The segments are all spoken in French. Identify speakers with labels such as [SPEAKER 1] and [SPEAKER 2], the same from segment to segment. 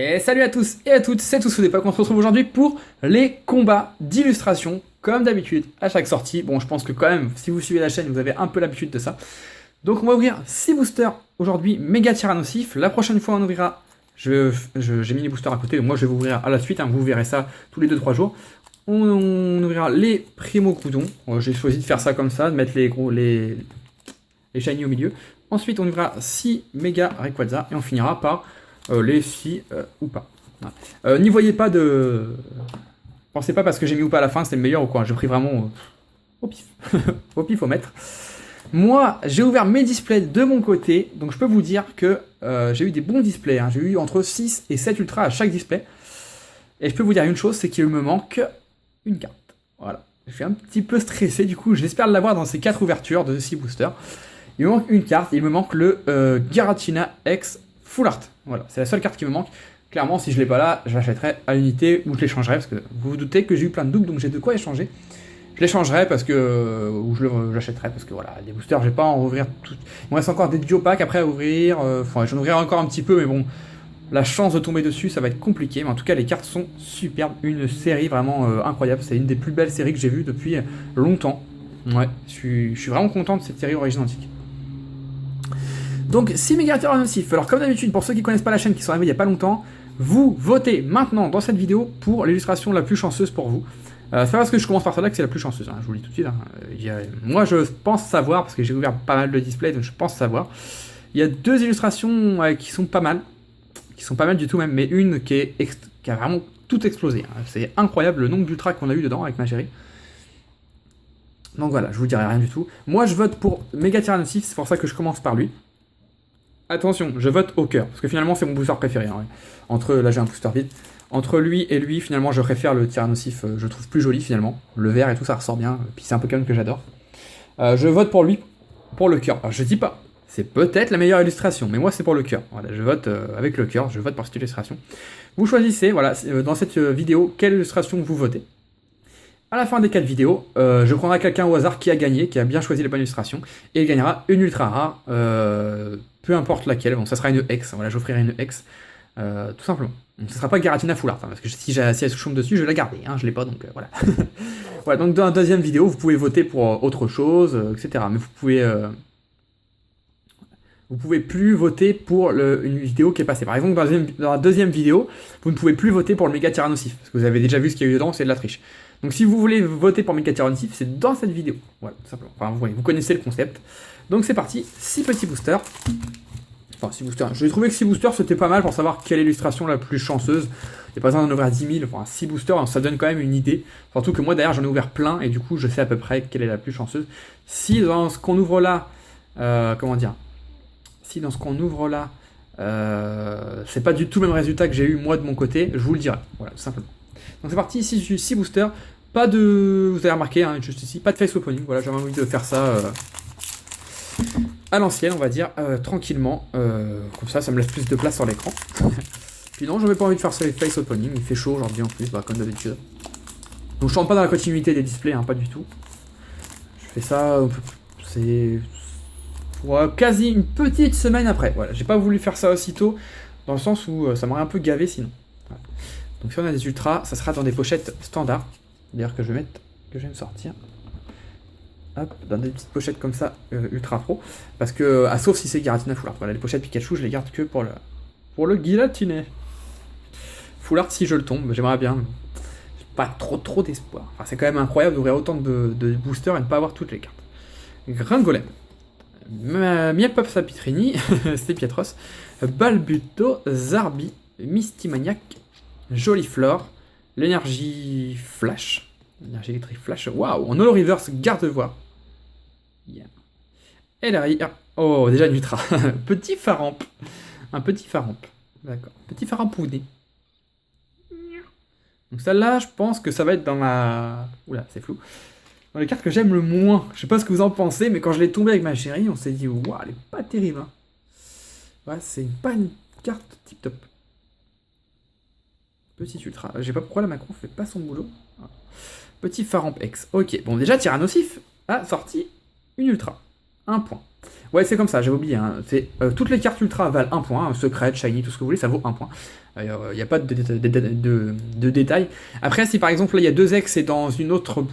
[SPEAKER 1] Et salut à tous et à toutes, c'est Toussoudépak. On se retrouve aujourd'hui pour les combats d'illustration, comme d'habitude, à chaque sortie. Bon, je pense que quand même, si vous suivez la chaîne, vous avez un peu l'habitude de ça. Donc on va ouvrir 6 boosters aujourd'hui, méga tyrannosif. La prochaine fois, on ouvrira, j'ai mis les boosters à côté, moi je vais vous ouvrir à la suite, hein, vous verrez ça tous les 2-3 jours. On ouvrira les Primo Coudon. J'ai choisi de faire ça comme ça, de mettre les shiny au milieu. Ensuite, on ouvrira 6 méga Rayquaza et on finira par les 6 ou pas. N'y voyez pas de... Pensez pas parce que j'ai mis ou pas à la fin, c'est le meilleur ou quoi. J'ai pris vraiment au pif. Au pif au mètre. Moi, j'ai ouvert mes displays de mon côté, donc je peux vous dire que j'ai eu des bons displays. Hein. J'ai eu entre 6 et 7 ultras à chaque display. Et je peux vous dire une chose, c'est qu'il me manque une carte. Voilà. Je suis un petit peu stressé, du coup, j'espère l'avoir dans ces 4 ouvertures de 6 boosters. Il me manque une carte, il me manque le Giratina X Full Art. Voilà, c'est la seule carte qui me manque. Clairement, si je ne l'ai pas là, je l'achèterai à l'unité ou je l'échangerai parce que vous vous doutez que j'ai eu plein de doubles, donc j'ai de quoi échanger. Je l'échangerai parce que. Ou je l'achèterai parce que voilà, des boosters, je vais pas en ouvrir tout. Il me reste encore des duo packs après à ouvrir. Enfin, j'en ouvrirai encore un petit peu, mais bon, la chance de tomber dessus, ça va être compliqué. Mais en tout cas, les cartes sont superbes. Une série vraiment incroyable. C'est une des plus belles séries que j'ai vues depuis longtemps. Ouais, je suis vraiment content de cette série Origine Antique. Donc, 6 méga tyrannosif. Alors, comme d'habitude, pour ceux qui ne connaissent pas la chaîne, qui sont arrivés il n'y a pas longtemps, vous votez maintenant dans cette vidéo pour l'illustration la plus chanceuse pour vous. C'est pas parce que je commence par celle-là que c'est la plus chanceuse, hein, je vous le dis tout de suite. Hein. Moi, je pense savoir, parce que j'ai ouvert pas mal de displays, donc je pense savoir. Il y a 2 illustrations qui sont pas mal. Qui sont pas mal du tout même, mais une qui a vraiment tout explosé. Hein. C'est incroyable le nombre d'ultras qu'on a eu dedans avec ma chérie. Donc voilà, je vous dirai rien du tout. Moi, je vote pour méga tyrannosif, c'est pour ça que je commence par lui. Attention, je vote au cœur, parce que finalement c'est mon booster préféré. Hein, ouais. Entre, là j'ai un booster vide. Entre lui et lui, finalement je préfère le tyrannosif, je le trouve plus joli finalement. Le vert et tout ça ressort bien, puis c'est un Pokémon que j'adore. Je vote pour lui, pour le cœur. Alors je dis pas, c'est peut-être la meilleure illustration, mais moi c'est pour le cœur. Voilà, je vote avec le cœur, je vote pour cette illustration. Vous choisissez, voilà, dans cette vidéo, quelle illustration vous votez. À la fin des 4 vidéos, je prendrai quelqu'un au hasard qui a gagné, qui a bien choisi les bonnes illustrations, et il gagnera une ultra rare, peu importe laquelle. Bon, ça sera une X, voilà, j'offrirai une X, tout simplement. Donc, ce ne sera pas Giratina Full Art, hein, parce que si elle se chôme dessus, je vais la garder, hein, je l'ai pas, donc voilà. Voilà, donc dans la deuxième vidéo, vous pouvez voter pour autre chose, etc. Mais vous pouvez plus voter pour une vidéo qui est passée. Par exemple, dans la deuxième vidéo, vous ne pouvez plus voter pour le méga tyrannosif, parce que vous avez déjà vu ce qu'il y a eu dedans, c'est de la triche. Donc si vous voulez voter pour méga tyrannosif, c'est dans cette vidéo. Voilà, tout simplement. Enfin, vous connaissez le concept. Donc c'est parti, 6 petits boosters. Enfin, 6 boosters. J'ai trouvé que 6 boosters, c'était pas mal pour savoir quelle illustration la plus chanceuse. Il n'y a pas besoin d'en ouvrir 10 000. Enfin, 6 boosters, ça donne quand même une idée. Surtout que moi, d'ailleurs, j'en ai ouvert plein, et du coup, je sais à peu près quelle est la plus chanceuse. Si dans ce qu'on ouvre là, comment dire, si dans ce qu'on ouvre là, c'est pas du tout le même résultat que j'ai eu moi de mon côté, je vous le dirai. Voilà, tout simplement. Donc c'est parti, ici j'ai 6 boosters, pas de, vous avez remarqué, hein, juste ici, pas de face opening, voilà, j'avais envie de faire ça à l'ancienne, on va dire, tranquillement, comme ça me laisse plus de place sur l'écran. Puis non, j'avais pas envie de faire ça face opening, il fait chaud aujourd'hui en plus, bah, comme d'habitude. Donc je rentre pas dans la continuité des displays, hein, pas du tout. Je fais ça, c'est quasi une petite semaine après, voilà, j'ai pas voulu faire ça aussitôt, dans le sens où ça m'aurait un peu gavé sinon. Voilà. Donc si on a des ultras, ça sera dans des pochettes standards. D'ailleurs que je vais me sortir. Hop, dans des petites pochettes comme ça, ultra pro. Parce que, sauf si c'est Giratina Full Art. Voilà, les pochettes Pikachu, je les garde que pour le Giratina. Full Art si je le tombe, j'aimerais bien. J'ai pas trop d'espoir. Enfin, c'est quand même incroyable d'ouvrir autant de boosters et de ne pas avoir toutes les cartes. Gringolem. Miapop Sapitrini, c'était Pietros. Balbuto, Zarbi, Mistimaniac. Joliflore, l'énergie flash, l'énergie électrique flash, waouh, en holo reverse, garde-voix. Yeah. Et derrière, oh, déjà une ultra, petit Faramp, un petit Faramp, d'accord, petit Farampouné. Donc celle-là, je pense que ça va être dans ma... Oula, c'est flou. Dans les cartes que j'aime le moins, je sais pas ce que vous en pensez, mais quand je l'ai tombé avec ma chérie, on s'est dit, waouh, elle est pas terrible. Hein. Ouais, c'est pas une carte tip-top. Petit ultra. J'ai pas pourquoi la macro fait pas son boulot. Petit Faramp X. Ok, bon déjà Tyrannosif a sorti une ultra. 1 point. Ouais, c'est comme ça, j'avais oublié. Hein. Toutes les cartes ultra valent 1 point, secret, shiny, tout ce que vous voulez, ça vaut 1 point. Il n'y a pas de détails. Après, si par exemple là il y a 2 ex et dans une autre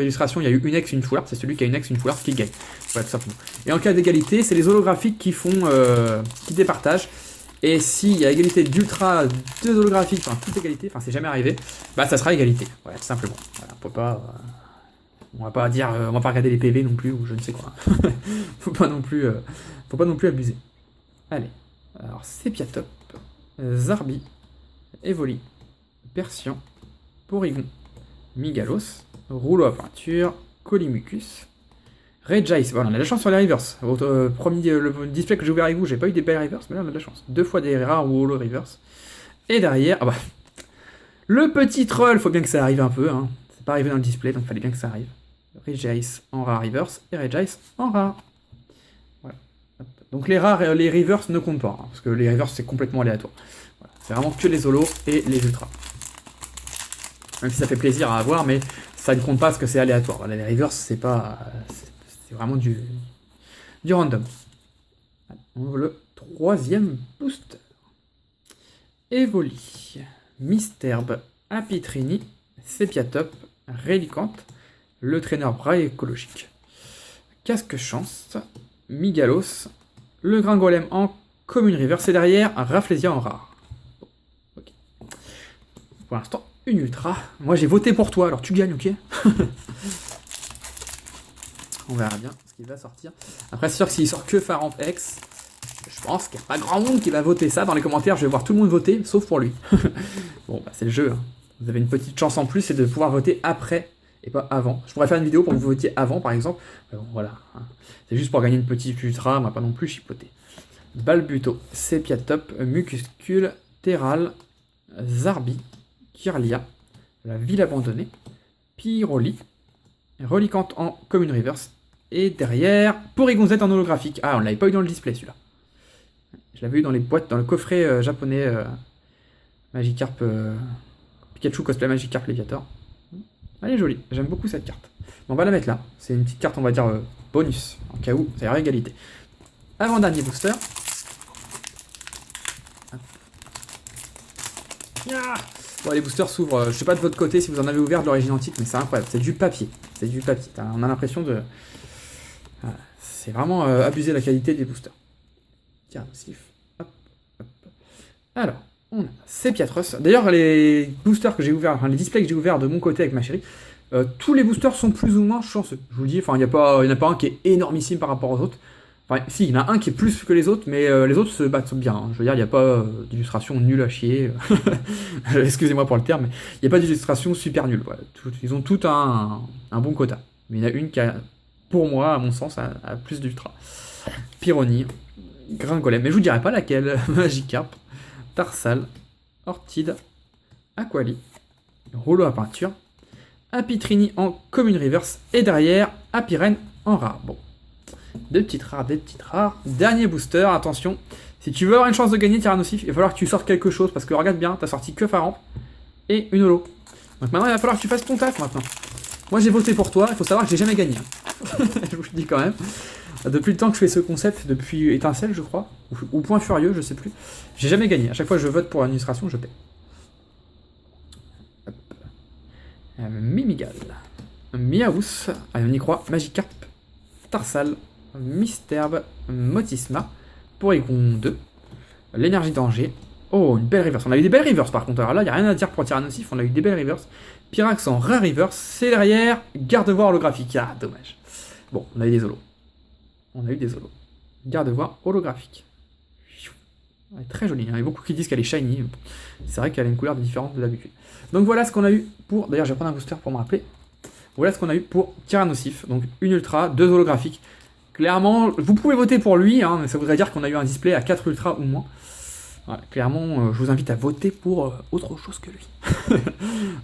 [SPEAKER 1] illustration il y a eu une ex et une full art, c'est celui qui a une ex et une full art qui gagne. Voilà, tout simplement. Et en cas d'égalité, c'est les holographiques qui qui départagent. Et s'il y a égalité d'ultra, 2 holographiques, enfin toute égalité, enfin c'est jamais arrivé, bah ça sera égalité. Voilà, tout simplement. Voilà, on va pas dire, on va pas regarder les PV non plus, ou je ne sais quoi. faut pas non plus abuser. Allez, alors Sepiatop, Zarbi, Evoli, Persian, Porygon, Migalos, Rouleau à peinture, Colimucus, Regice. Voilà, on a de la chance sur les reverse. Le display que j'ai ouvert avec vous, j'ai pas eu des belles reverse, mais là on a de la chance. 2 fois des rares ou holo reverse. Et derrière, le petit troll, faut bien que ça arrive un peu. Hein. C'est pas arrivé dans le display, donc il fallait bien que ça arrive. Regice en rare reverse et Regice en rare. Voilà. Donc les rares et les reverse ne comptent pas, hein, parce que les reverse c'est complètement aléatoire. Voilà. C'est vraiment que les holos et les ultras. Même si ça fait plaisir à avoir, mais ça ne compte pas parce que c'est aléatoire. Voilà, les reverse c'est pas. C'est vraiment du random. On ouvre le 3e booster. Evoli, Misterbe, Apitrini, Sepiatop, Relicante, le traîneur bras écologique, Casque Chance, Migalos, le Gringolem en commune reverse et derrière Rafflesia en rare. Bon, okay. Pour l'instant, une ultra. Moi j'ai voté pour toi, alors tu gagnes, ok. On verra bien ce qu'il va sortir. Après, c'est sûr que s'il sort que Farant X, je pense qu'il n'y a pas grand monde qui va voter ça. Dans les commentaires, je vais voir tout le monde voter, sauf pour lui. Bon, bah, c'est le jeu. Hein. Vous avez une petite chance en plus, c'est de pouvoir voter après et pas avant. Je pourrais faire une vidéo pour que vous votiez avant, par exemple. Mais bon, voilà. Hein. C'est juste pour gagner une petite ultra, on va pas non plus chipoter. Balbuto, Sepiatop, Mucuscule, Terral, Zarbi, Kirlia, la ville abandonnée, Pyroli, Relicante en commune reverse, et derrière, Porygon Z en holographique. Ah, on l'avait pas eu dans le display celui-là. Je l'avais eu dans les boîtes, dans le coffret japonais Magikarp Pikachu cosplay Magikarp Leviator. Elle est jolie, j'aime beaucoup cette carte. Bon, on va la mettre là. C'est une petite carte, on va dire bonus, en cas où ça y aura égalité. Avant-dernier booster. Ah bon, les boosters s'ouvrent, je sais pas de votre côté si vous en avez ouvert de l'origine antique, mais c'est incroyable, c'est du papier. C'est du papier. On a l'impression de... Voilà. C'est vraiment abusé la qualité des boosters. Tiens, sif. Hop, hop. Alors, on a Sepiatros. D'ailleurs, les boosters que j'ai ouverts, enfin les displays que j'ai ouverts de mon côté avec ma chérie, tous les boosters sont plus ou moins chanceux. Je vous le dis, enfin, il n'y en a pas un qui est énormissime par rapport aux autres. Enfin, si, il y en a un qui est plus que les autres, mais les autres se battent bien. Hein. Je veux dire, il n'y a pas d'illustration nulle à chier. Excusez-moi pour le terme, mais il n'y a pas d'illustration super nulle. Voilà. Ils ont tout un bon quota. Mais il y en a une qui a, pour moi, à mon sens, a plus d'ultra. Pyroni, Gringolem, mais je vous dirai pas laquelle. Magikarp, Tarsal, Ortide, Aquali, Rouleau à peinture, Apitrini en commune reverse, et derrière, Apiren en rare. Bon. Des petites rares. Dernier booster, attention. Si tu veux avoir une chance de gagner Tyrannosif, il va falloir que tu sortes quelque chose. Parce que regarde bien, t'as sorti que Farant et une holo. Donc maintenant, il va falloir que tu fasses ton taf maintenant. Moi, j'ai voté pour toi. Il faut savoir que j'ai jamais gagné. Je vous le dis quand même. Depuis le temps que je fais ce concept, depuis Étincelle, je crois, ou Point Furieux, je sais plus, j'ai jamais gagné. À chaque fois que je vote pour une illustration, je paie. Mimigal, Miaous, allez, on y croit, Magikarp, Tarsal, Misterbe, Motisma, Porygon 2, l'énergie danger. Oh, une belle reverse. On a eu des belles reverse par contre. Alors là, il n'y a rien à dire pour Tyrannosif. On a eu des belles reverse. Pyrax en rare reverse. C'est derrière. Garde-voix holographique. Ah, dommage. Bon, on a eu des holos. Garde-voix holographique. Elle est très jolie. Il y en a beaucoup qui disent qu'elle est shiny. C'est vrai qu'elle a une couleur différente de d'habitude. Donc voilà ce qu'on a eu pour. D'ailleurs, je vais prendre un booster pour me rappeler. Voilà ce qu'on a eu pour Tyrannosif. Donc une ultra, 2 holographiques. Clairement, vous pouvez voter pour lui, hein, mais ça voudrait dire qu'on a eu un display à 4 ultras ou moins. Voilà, clairement, je vous invite à voter pour autre chose que lui.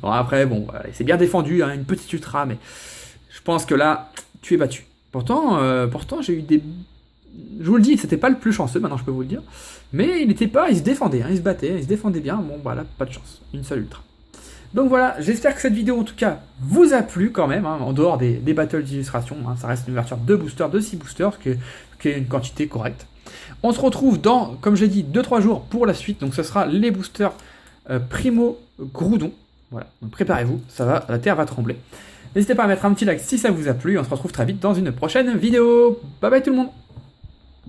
[SPEAKER 1] Bon, après, bon, voilà, c'est bien défendu, hein, une petite ultra, mais je pense que là, tu es battu. Pourtant j'ai eu des... Je vous le dis, c'était pas le plus chanceux, maintenant je peux vous le dire. Mais il se défendait, hein, il se battait, il se défendait bien. Bon, voilà, pas de chance, une seule ultra. Donc voilà, j'espère que cette vidéo en tout cas vous a plu quand même, hein, en dehors des battles d'illustration, hein, ça reste une ouverture de boosters, de 6 boosters, ce qui est qui est une quantité correcte. On se retrouve dans, comme j'ai dit, 2-3 jours pour la suite. Donc ce sera les boosters Primo Groudon. Voilà, donc préparez-vous, la terre va trembler. N'hésitez pas à mettre un petit like si ça vous a plu. On se retrouve très vite dans une prochaine vidéo. Bye bye tout le monde.